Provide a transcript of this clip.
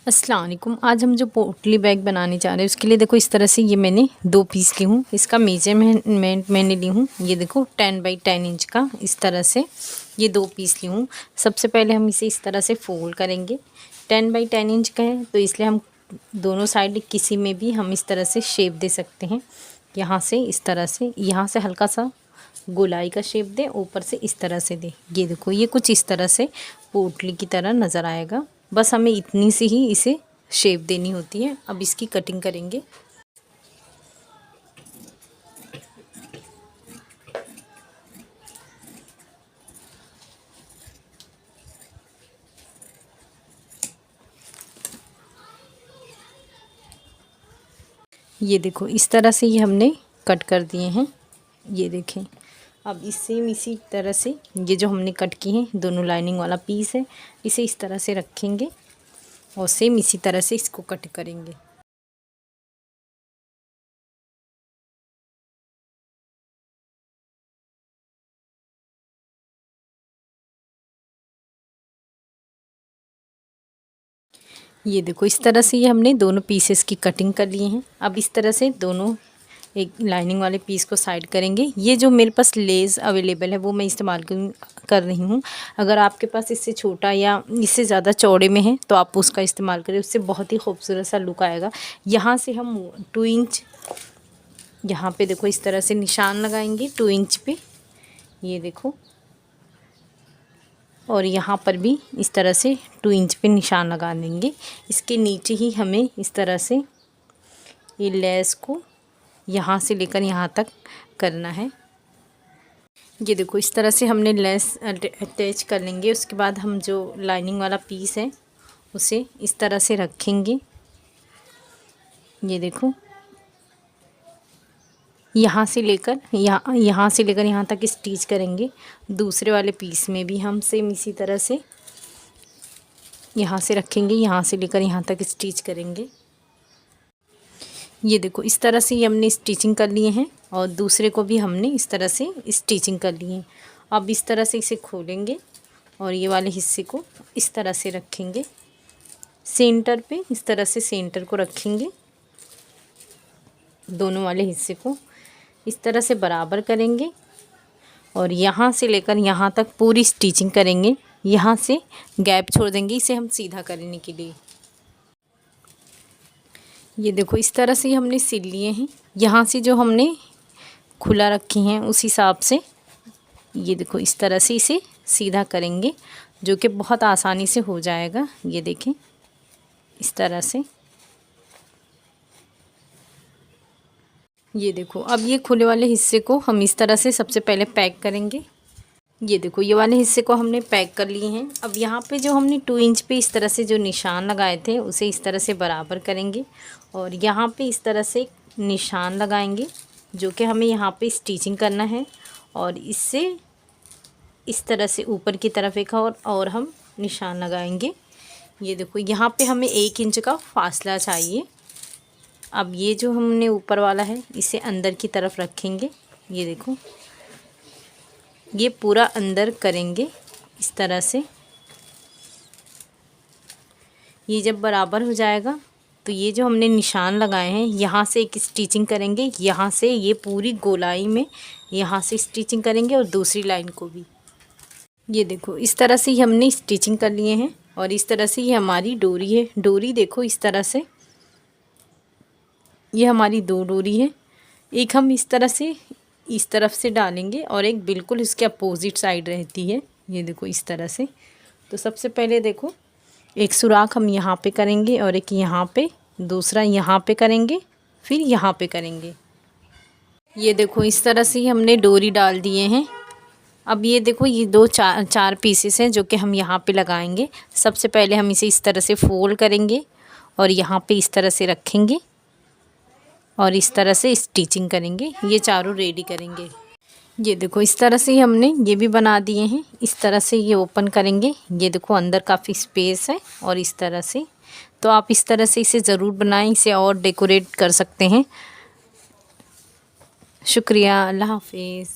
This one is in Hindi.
अस्सलाम वालेकुम। आज हम जो पोटली बैग बनाने जा रहे हैं उसके लिए देखो इस तरह से ये मैंने 2 पीस ली हूँ। इसका मेजरमेंट मैंने ली हूँ, ये देखो 10 बाई 10 इंच का इस तरह से ये 2 पीस ली हूँ। सबसे पहले हम इसे इस तरह से फोल्ड करेंगे। 10 बाई 10 इंच का है तो इसलिए हम दोनों साइड किसी में भी हम इस तरह से शेप दे सकते हैं। यहाँ से इस तरह से, यहाँ से हल्का सा गोलाई का शेप दे, ऊपर से इस तरह से दे। ये देखो ये कुछ इस तरह से पोटली की तरह नज़र आएगा। बस हमें इतनी सी ही इसे शेप देनी होती है। अब इसकी कटिंग करेंगे। ये देखो इस तरह से ये हमने कट कर दिए हैं, ये देखें। अब इसी तरह से ये जो हमने कट की हैं दोनों लाइनिंग वाला पीस है, इसे इस तरह से रखेंगे और सेम इसी तरह से इसको कट करेंगे। ये देखो इस तरह से ये हमने दोनों पीसेस की कटिंग कर लिए हैं। अब इस तरह से दोनों एक लाइनिंग वाले पीस को साइड करेंगे। ये जो मेरे पास लेस अवेलेबल है वो मैं इस्तेमाल कर रही हूँ। अगर आपके पास इससे छोटा या इससे ज़्यादा चौड़े में है तो आप उसका इस्तेमाल करें, उससे बहुत ही खूबसूरत सा लुक आएगा। यहाँ से हम 2 इंच यहाँ पे देखो इस तरह से निशान लगाएंगे 2 इंच पे, ये देखो। और यहाँ पर भी इस तरह से 2 इंच पे निशान लगा देंगे। इसके नीचे ही हमें इस तरह से ये लेस को यहाँ से लेकर यहाँ तक करना है। ये देखो इस तरह से हमने लेस अटैच कर लेंगे। उसके बाद हम जो लाइनिंग वाला पीस है उसे इस तरह से रखेंगे। ये देखो यहाँ से लेकर यहाँ तक स्टिच करेंगे। दूसरे वाले पीस में भी हम सेम इसी तरह से यहाँ से रखेंगे, यहाँ से लेकर यहाँ तक स्टिच करेंगे। ये देखो इस तरह से ये हमने स्टिचिंग कर लिए हैं और दूसरे को भी हमने इस तरह से स्टिचिंग कर लिए हैं। अब इस तरह से इसे खोलेंगे और ये वाले हिस्से को इस तरह से रखेंगे सेंटर पे, इस तरह से सेंटर को रखेंगे। दोनों वाले हिस्से को इस तरह से बराबर करेंगे और यहाँ से लेकर यहाँ तक पूरी स्टिचिंग करेंगे। यहाँ से गैप छोड़ देंगे इसे हम सीधा करने के लिए। ये देखो इस तरह से हमने सिल लिए हैं। यहाँ से जो हमने खुला रखी हैं उस हिसाब से ये देखो इस तरह से इसे सीधा करेंगे, जो कि बहुत आसानी से हो जाएगा। ये देखें इस तरह से। ये देखो अब ये खुले वाले हिस्से को हम इस तरह से सबसे पहले पैक करेंगे। ये देखो ये वाले हिस्से को हमने पैक कर लिए हैं। अब यहाँ पे जो हमने 2 इंच पे इस तरह से जो निशान लगाए थे उसे इस तरह से बराबर करेंगे और यहाँ पे इस तरह से निशान लगाएंगे, जो कि हमें यहाँ पे स्टिचिंग करना है। और इससे इस तरह से ऊपर की तरफ एक और हम निशान लगाएंगे। ये देखो यहाँ पे हमें 1 इंच का फासला चाहिए। अब ये जो हमने ऊपर वाला है इसे अंदर की तरफ रखेंगे। ये देखो ये पूरा अंदर करेंगे इस तरह से। ये जब बराबर हो जाएगा तो ये जो हमने निशान लगाए हैं यहाँ से एक स्टिचिंग करेंगे। यहाँ से ये पूरी गोलाई में यहाँ से स्टिचिंग करेंगे और दूसरी लाइन को भी। ये देखो इस तरह से ही हमने स्टिचिंग कर लिए हैं और इस तरह से ये हमारी डोरी है। डोरी देखो इस तरह से, ये हमारी 2 डोरी है। एक हम इस तरह से इस तरफ से डालेंगे और एक बिल्कुल इसके अपोजिट साइड रहती है। ये देखो इस तरह से। तो सबसे पहले देखो एक सुराख हम यहाँ पे करेंगे और एक यहाँ पे, दूसरा यहाँ पे करेंगे, फिर यहाँ पे करेंगे। ये देखो इस तरह से हमने डोरी डाल दिए हैं। अब ये देखो ये 4 पीसेस हैं जो कि हम यहाँ पे लगाएंगे। सबसे पहले हम इसे इस तरह से फोल्ड करेंगे और यहाँ पे इस तरह से रखेंगे और इस तरह से स्टिचिंग करेंगे। ये चारों रेडी करेंगे। ये देखो इस तरह से हमने ये भी बना दिए हैं। इस तरह से ये ओपन करेंगे। ये देखो अंदर काफ़ी स्पेस है और इस तरह से। तो आप इस तरह से इसे ज़रूर बनाएं, इसे और डेकोरेट कर सकते हैं। शुक्रिया, अल्लाह हाफिज़।